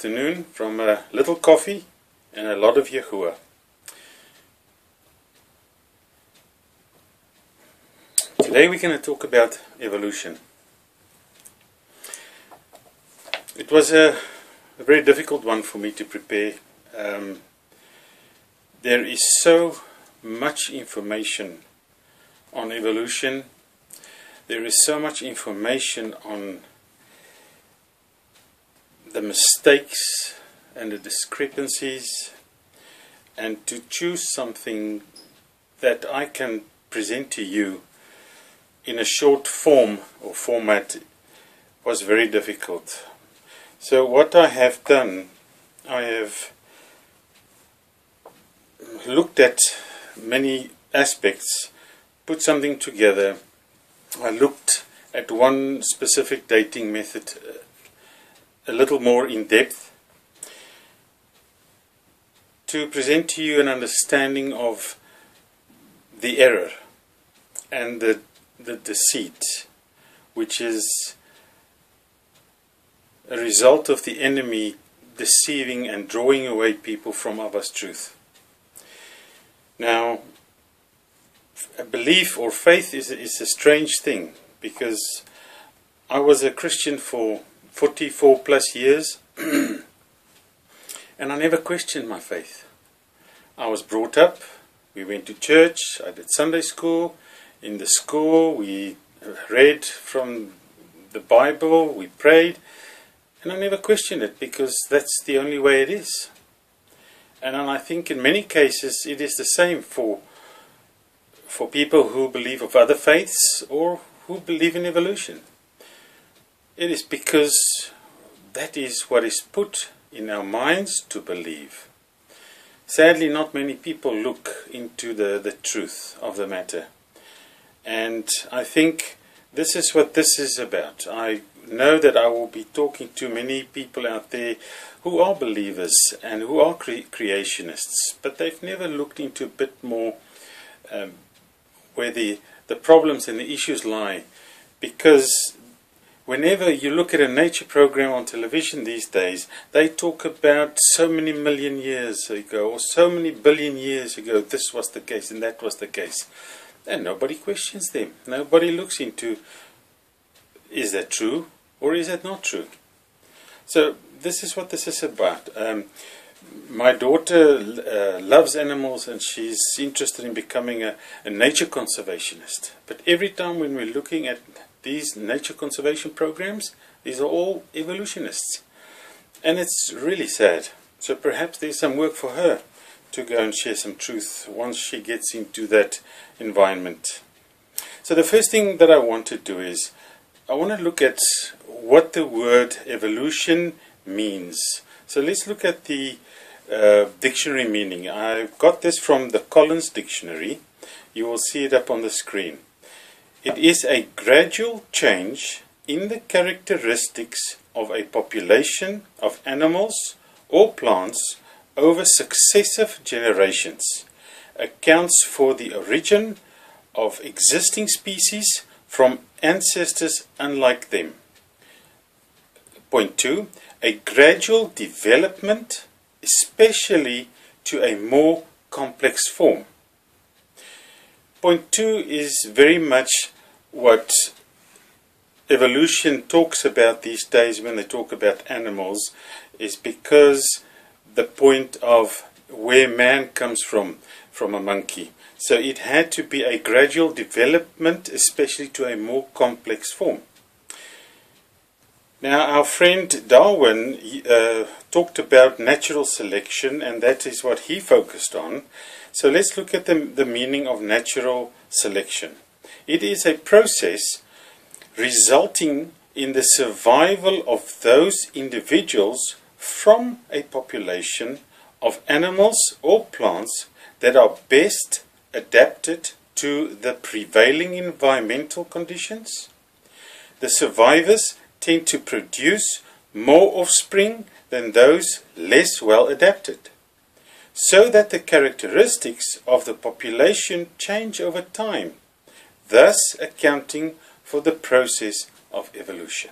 afternoon from a little coffee and a lot of Yahuwah. Today we're going to talk about evolution. It was a very difficult one for me to prepare. There is so much information on evolution. There is so much information on the mistakes and the discrepancies, and to choose something that I can present to you in a short form or format was very difficult. So what I have done, I have looked at many aspects, put something together. I looked at one specific dating method a little more in depth to present to you an understanding of the error and the deceit, which is a result of the enemy deceiving and drawing away people from Abba's truth. Now, a belief or faith is a strange thing, because I was a Christian for 44 plus years and I never questioned my faith. I was brought up, we went to church, I did Sunday school. In the school we read from the Bible, we prayed, and I never questioned it, because that's the only way it is. And I think in many cases it is the same for people who believe of other faiths or who believe in evolution. It is because that is what is put in our minds to believe. Sadly, not many people look into the truth of the matter. And I think this is what this is about. I know that I will be talking to many people out there who are believers and who are creationists, but they've never looked into a bit more where the problems and the issues lie. Because whenever you look at a nature program on television these days, they talk about so many million years ago or so many billion years ago this was the case and that was the case. And nobody questions them. Nobody looks into, is that true or is that not true? So this is what this is about. My daughter loves animals and she's interested in becoming a nature conservationist. But every time when we're looking at these nature conservation programs, these are all evolutionists. And it's really sad. So perhaps there's some work for her to go and share some truth once she gets into that environment. So the first thing that I want to do is I want to look at what the word evolution means. So let's look at the dictionary meaning. I've got this from the Collins Dictionary. You will see it up on the screen. It is a gradual change in the characteristics of a population of animals or plants over successive generations. Accounts for the origin of existing species from ancestors unlike them. Point 2. A gradual development, especially to a more complex form. Point 2 is very much what evolution talks about these days when they talk about animals, is because the point of where man comes from a monkey. So it had to be a gradual development, especially to a more complex form. Now, our friend Darwin talked about natural selection, and that is what he focused on. So let's look at the meaning of natural selection. It is a process resulting in the survival of those individuals from a population of animals or plants that are best adapted to the prevailing environmental conditions. The survivors tend to produce more offspring than those less well adapted, so that the characteristics of the population change over time, thus accounting for the process of evolution.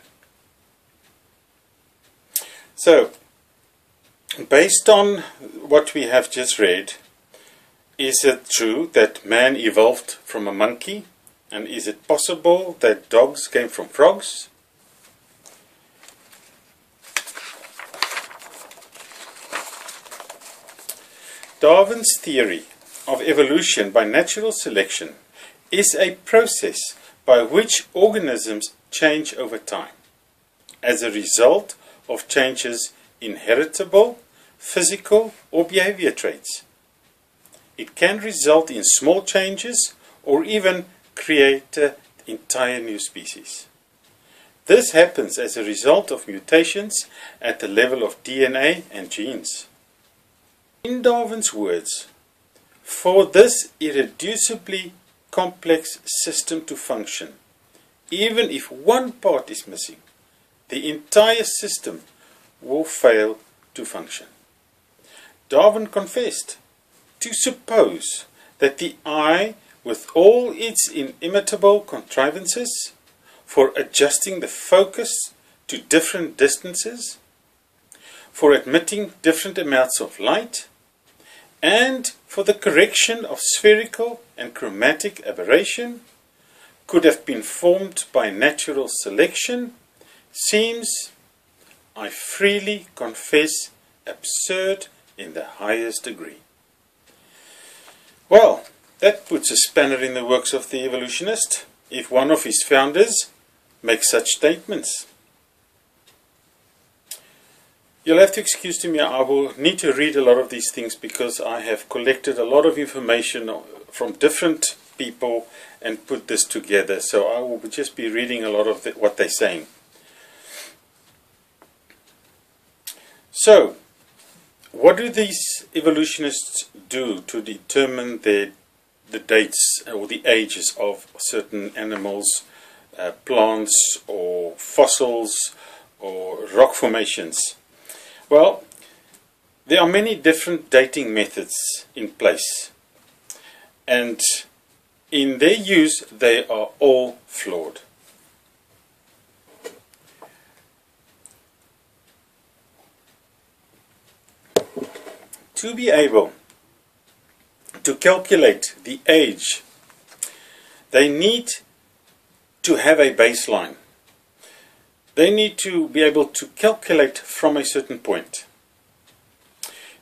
So, Based on what we have just read, is it true that man evolved from a monkey? And is it possible that dogs came from frogs? Darwin's theory of evolution by natural selection is a process by which organisms change over time as a result of changes in heritable, physical, or behavior traits. It can result in small changes or even create an entire new species. This happens as a result of mutations at the level of DNA and genes. In Darwin's words, for this irreducibly complex system to function, even if one part is missing, the entire system will fail to function. Darwin confessed to suppose that the eye, with all its inimitable contrivances for adjusting the focus to different distances, for admitting different amounts of light, and for the correction of spherical and chromatic aberration, could have been formed by natural selection, seems, I freely confess, absurd in the highest degree. Well, that puts a spanner in the works of the evolutionist, if one of his founders makes such statements. You'll have to excuse me, I will need to read a lot of these things because I have collected a lot of information from different people and put this together. So I will just be reading a lot of what they're saying. So, what do these evolutionists do to determine the dates or the ages of certain animals, plants or fossils or rock formations? Well, there are many different dating methods in place, and in their use they are all flawed. To be able to calculate the age, they need to have a baseline. They need to be able to calculate from a certain point.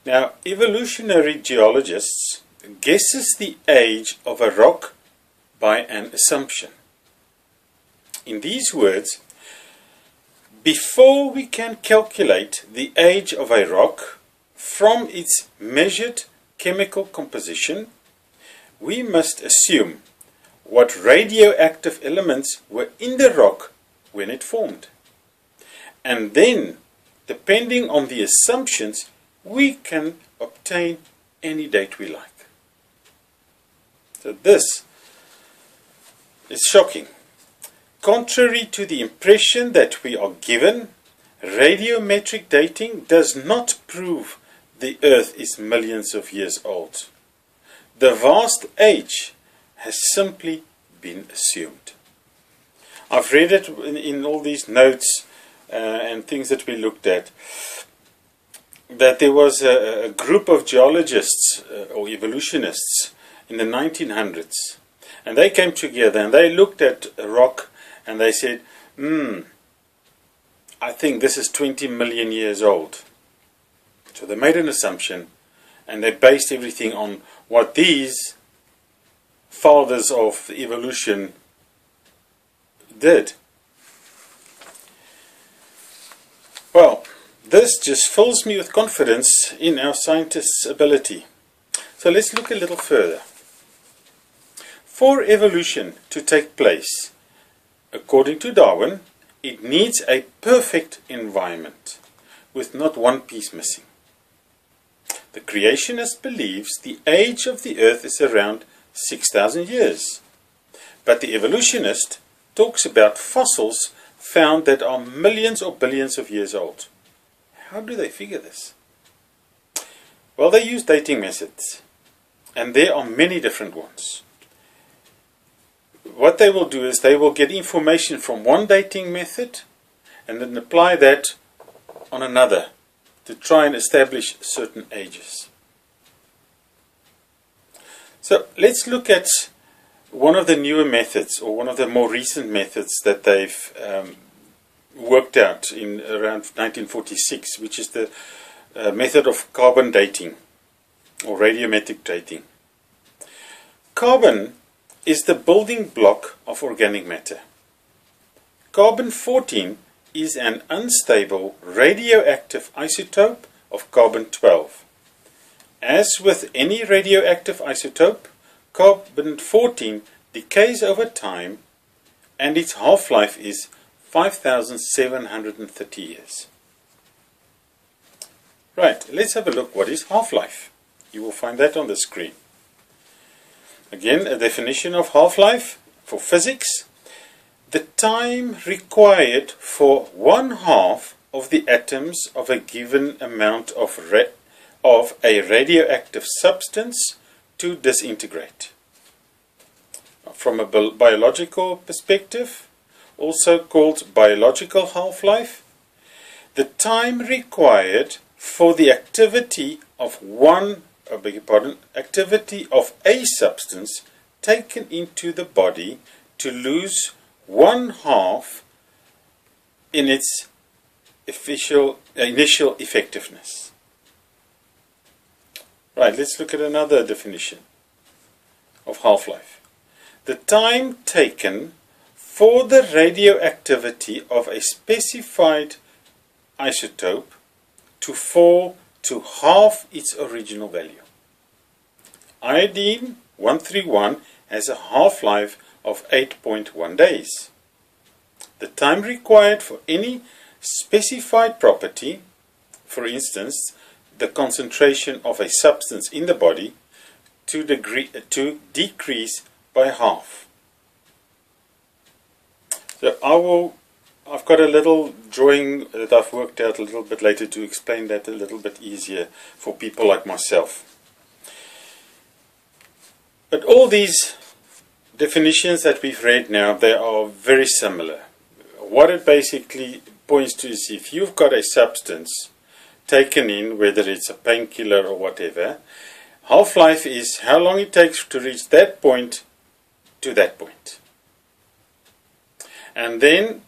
Now, evolutionary geologists guesses the age of a rock by an assumption. In these words, before we can calculate the age of a rock from its measured chemical composition, we must assume what radioactive elements were in the rock when it formed. And then, depending on the assumptions, we can obtain any date we like. So this is shocking. Contrary to the impression that we are given, radiometric dating does not prove the Earth is millions of years old. The vast age has simply been assumed. I've read it in all these notes and things that we looked at, that there was a group of geologists or evolutionists in the 1900s, and they came together and they looked at a rock and they said, I think this is 20 million years old. So they made an assumption and they based everything on what these fathers of evolution did. Well, this just fills me with confidence in our scientists' ability. So let's look a little further. For evolution to take place, according to Darwin, it needs a perfect environment with not one piece missing. The creationist believes the age of the Earth is around 6,000 years. But the evolutionist talks about fossils found that are millions or billions of years old. How do they figure this? Well, they use dating methods, and there are many different ones. What they will do is they will get information from one dating method and then apply that on another to try and establish certain ages. So let's look at one of the newer methods, or one of the more recent methods that they've worked out in around 1946, which is the method of carbon dating or radiometric dating. Carbon is the building block of organic matter. Carbon-14 is an unstable radioactive isotope of carbon-12. As with any radioactive isotope, carbon-14 decays over time, and its half-life is 5,730 years. Right, let's have a look. What is half-life? You will find that on the screen. Again, a definition of half-life for physics: the time required for 1/2 of the atoms of a given amount of a radioactive substance to disintegrate. From a biological perspective, also called biological half-life, the time required for the activity of a substance taken into the body to lose 1/2 in its initial effectiveness. Right, let's look at another definition of half-life. The time taken for the radioactivity of a specified isotope to fall to half its original value. Iodine 131 has a half-life of 8.1 days. The time required for any specified property, for instance, the concentration of a substance in the body, to decrease by half. So I've got a little drawing that I've worked out a little bit later to explain that a little bit easier for people like myself. But all these definitions that we've read now, they are very similar. What it basically points to is, if you've got a substance taken in, whether it's a painkiller or whatever, half-life is how long it takes to reach that point to that point. And then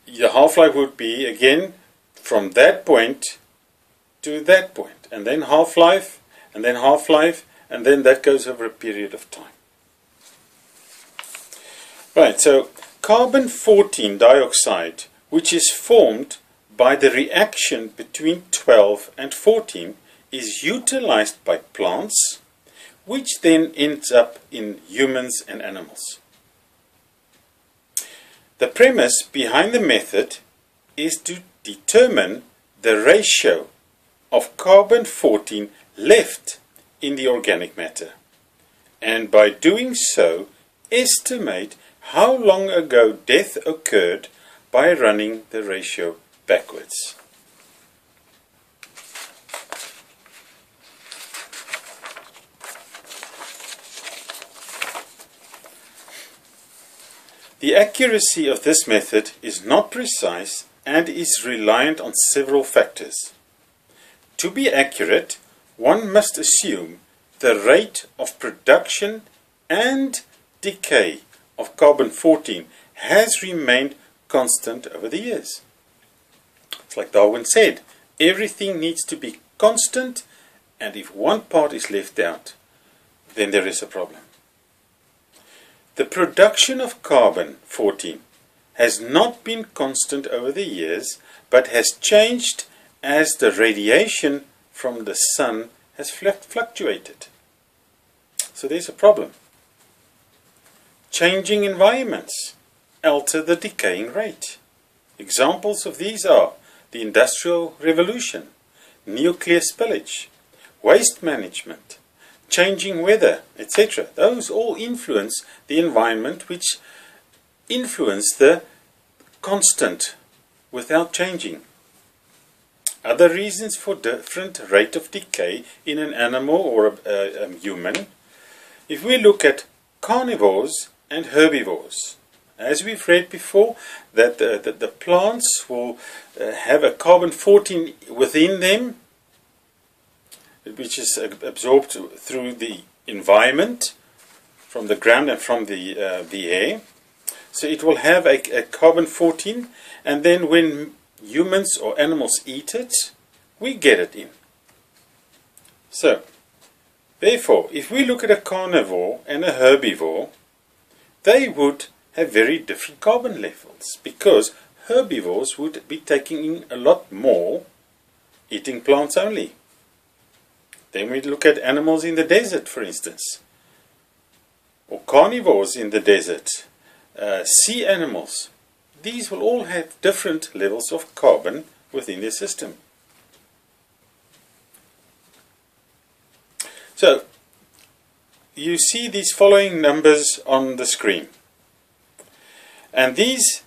the half-life would be, again, from that point to that point. And then half-life, and then half-life, and then that goes over a period of time. Right, so carbon-14 dioxide, which is formed by the reaction between 12 and 14, is utilized by plants, which then ends up in humans and animals. The premise behind the method is to determine the ratio of carbon-14 left in the organic matter, and by doing so estimate how long ago death occurred by running the ratio backwards. The accuracy of this method is not precise and is reliant on several factors. To be accurate, one must assume the rate of production and decay of carbon-14 has remained constant over the years. It's like Darwin said, everything needs to be constant, and if one part is left out, then there is a problem. The production of carbon-14 has not been constant over the years, but has changed as the radiation from the sun has fluctuated. So there's a problem. Changing environments alter the decaying rate. Examples of these are the Industrial Revolution, nuclear spillage, waste management, changing weather, etc. Those all influence the environment, which influence the constant without changing. Other reasons for different rate of decay in an animal or a human. If we look at carnivores and herbivores, As we've read before, that the plants will have a carbon-14 within them, which is absorbed through the environment, from the ground and from the air. So it will have a carbon-14, and then when humans or animals eat it, we get it in. So, therefore, if we look at a carnivore and a herbivore, they would have very different carbon levels, because herbivores would be taking in a lot more, eating plants only. Then we look at animals in the desert, for instance, or carnivores in the desert, sea animals. These will all have different levels of carbon within their system. So, you see these following numbers on the screen. And these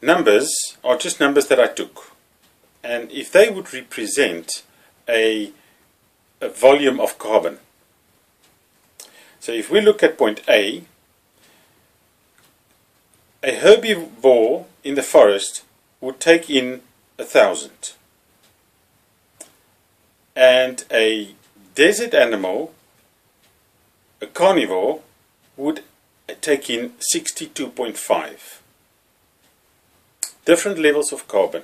numbers are just numbers that I took. And if they would represent a volume of carbon. So if we look at point A herbivore in the forest would take in 1,000. And a desert animal, a carnivore, would take in 62.5. Different levels of carbon.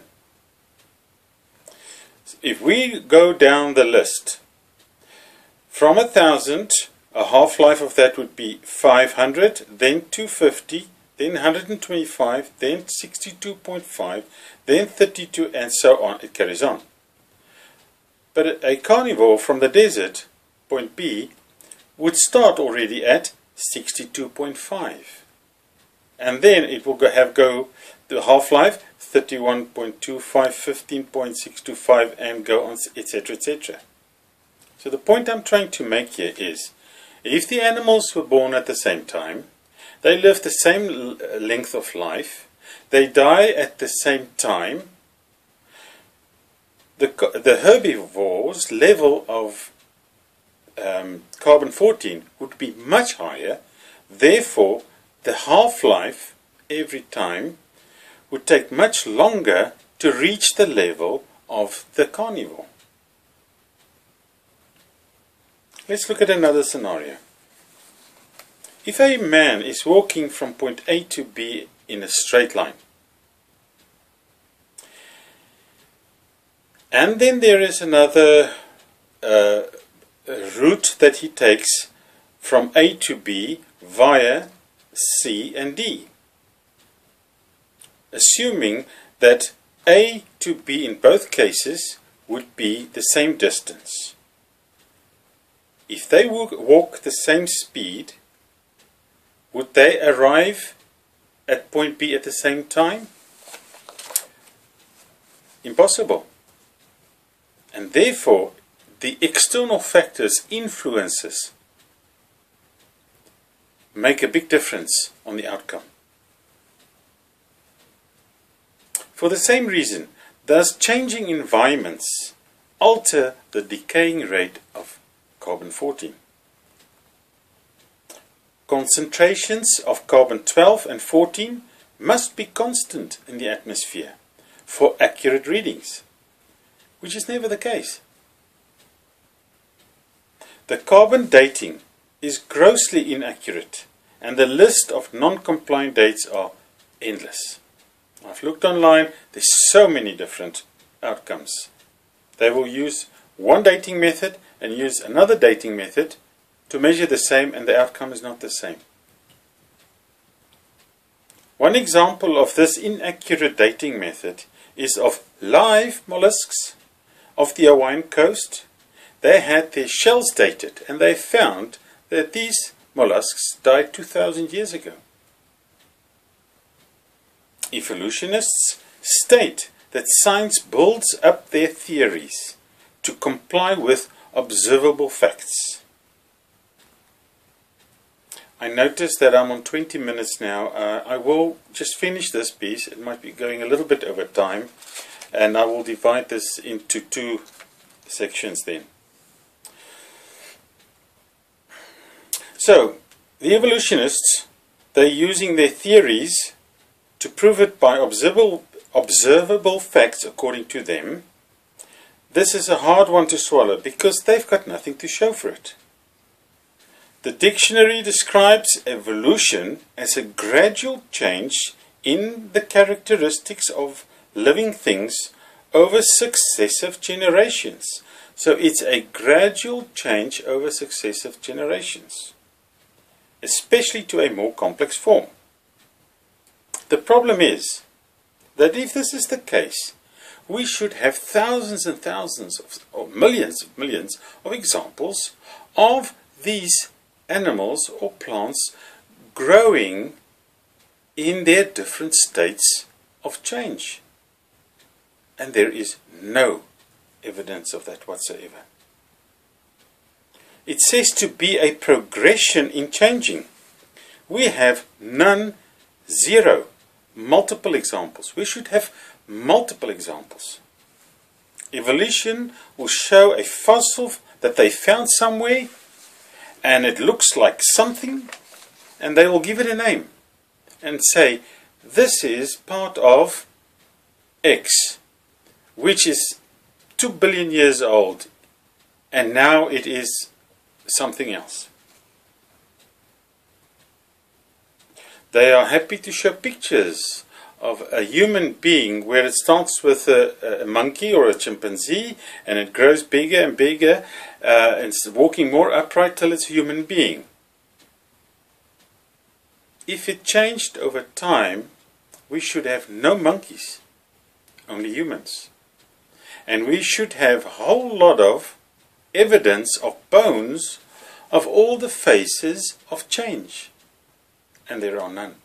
If we go down the list, from 1,000, a half-life of that would be 500, then 250, then 125, then 62.5, then 32, and so on. It carries on. But a carnivore from the desert, point B, would start already at 62.5. And then it will go the half-life 31.25, 15.625, and go on, etc., etc. So the point I'm trying to make here is, if the animals were born at the same time, they live the same length of life, they die at the same time, the herbivore's level of carbon-14 would be much higher. Therefore, the half-life every time would take much longer to reach the level of the carnivore. Let's look at another scenario. If a man is walking from point A to B in a straight line, and then there is another route that he takes from A to B via C and D, assuming that A to B in both cases would be the same distance. If they walk the same speed, would they arrive at point B at the same time? Impossible. And therefore, the external factors, influences, make a big difference on the outcome. For the same reason, does changing environments alter the decaying rate of carbon-14? Concentrations of carbon-12 and 14 must be constant in the atmosphere for accurate readings, which is never the case. The carbon dating is grossly inaccurate, and the list of non-compliant dates are endless. I've looked online, there's so many different outcomes. They will use one dating method and use another dating method to measure the same, and the outcome is not the same. One example of this inaccurate dating method is of live mollusks of the Hawaiian coast. They had their shells dated, and they found that these mollusks died 2,000 years ago. Evolutionists state that science builds up their theories to comply with observable facts. I notice that I'm on 20 minutes now. I will just finish this piece. It might be going a little bit over time, and I will divide this into two sections then. So, the evolutionists they're using their theories to prove it by observable facts according to them. This is a hard one to swallow because they've got nothing to show for it. The dictionary describes evolution as a gradual change in the characteristics of living things over successive generations. So it's a gradual change over successive generations, especially to a more complex form. The problem is that if this is the case, we should have thousands and thousands or millions of examples of these animals or plants growing in their different states of change. And there is no evidence of that whatsoever. It says to be a progression in changing. We have none, zero, multiple examples. We should have multiple examples. Evolution will show a fossil that they found somewhere and it looks like something, and they will give it a name and say this is part of X, which is 2 billion years old, and now it is something else. They are happy to show pictures of a human being where it starts with a monkey or a chimpanzee and it grows bigger and bigger and it's walking more upright till it's a human being. If it changed over time, we should have no monkeys, only humans. And we should have a whole lot of evidence of bones of all the phases of change. And there are none.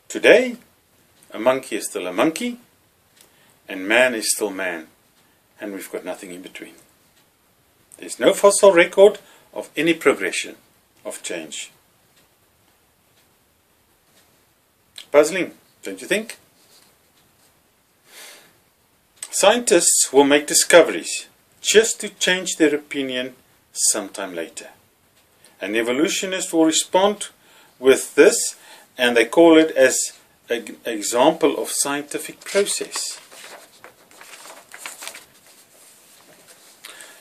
Today, a monkey is still a monkey, and man is still man, and we've got nothing in between. There's no fossil record of any progression of change. Puzzling, don't you think? Scientists will make discoveries just to change their opinion sometime later. An evolutionist will respond with this, and they call it as an example of scientific process.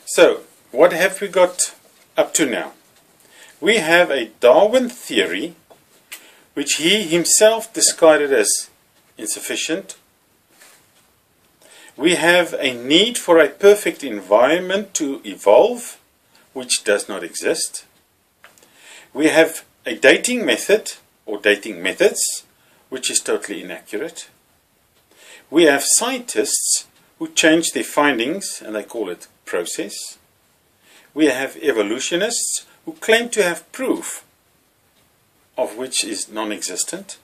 So, what have we got up to now? We have a Darwin theory, which he himself discarded as insufficient. We have a need for a perfect environment to evolve, which does not exist. We have a dating method, or dating methods, which is totally inaccurate. We have scientists who change their findings, and they call it process. We have evolutionists who claim to have proof, of which is non-existent.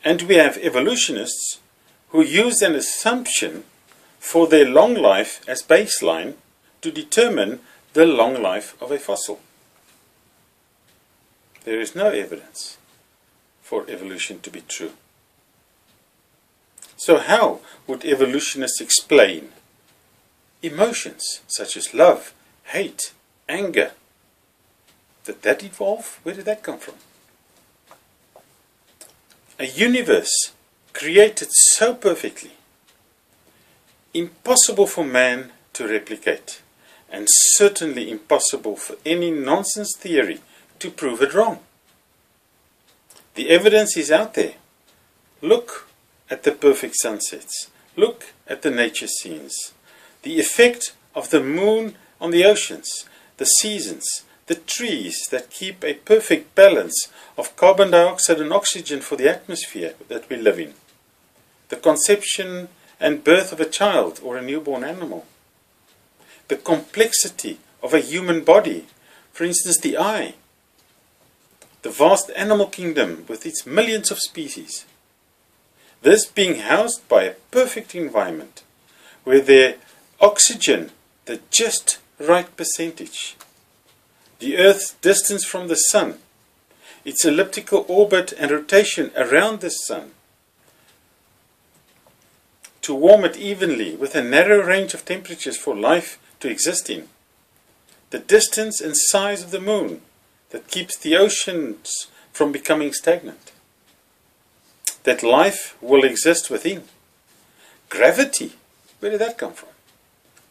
And we have evolutionists who use an assumption for their long life as baseline to determine the long life of a fossil. There is no evidence for evolution to be true. So how would evolutionists explain emotions such as love, hate, anger? Did that evolve? Where did that come from? A universe created so perfectly, impossible for man to replicate, and certainly impossible for any nonsense theory to prove it wrong. The evidence is out there. Look at the perfect sunsets. Look at the nature scenes. The effect of the moon on the oceans, the seasons, the trees that keep a perfect balance of carbon dioxide and oxygen for the atmosphere that we live in. The conception and birth of a child or a newborn animal. The complexity of a human body, for instance the eye. The vast animal kingdom with its millions of species. This being housed by a perfect environment where the oxygen, the just right percentage, the Earth's distance from the Sun, its elliptical orbit and rotation around the Sun, to warm it evenly with a narrow range of temperatures for life to exist in, the distance and size of the moon that keeps the oceans from becoming stagnant, that life will exist within. Gravity, where did that come from?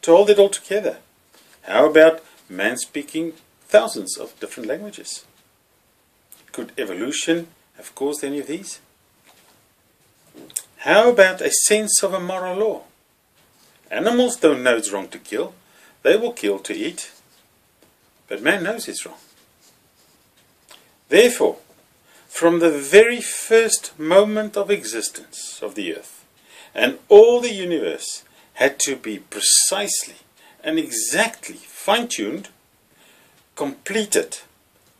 To hold it all together. How about man speaking thousands of different languages? Could evolution have caused any of these? How about a sense of a moral law? Animals don't know it's wrong to kill. They will kill to eat. But man knows it's wrong. Therefore, from the very first moment of existence of the earth, and all the universe had to be precisely and exactly fine-tuned, completed,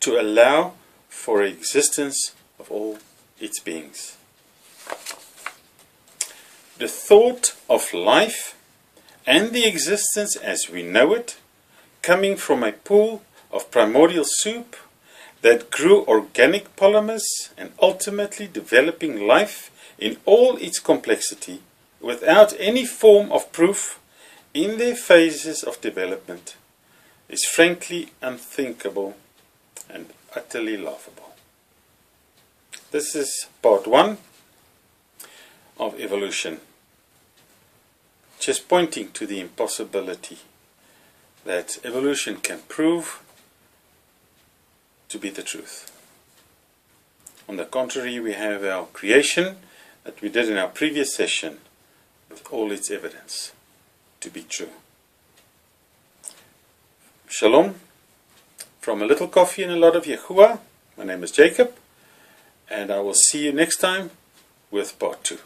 to allow for existence of all its beings. The thought of life and the existence as we know it, coming from a pool of primordial soup that grew organic polymers and ultimately developing life in all its complexity without any form of proof in their phases of development, is frankly unthinkable and utterly laughable. This is part 1 of evolution, just pointing to the impossibility that evolution can prove to be the truth. On the contrary, we have our creation that we did in our previous session with all its evidence to be true. Shalom from a little coffee and a lot of Yahuwah. My name is Jacob, and I will see you next time with part 2.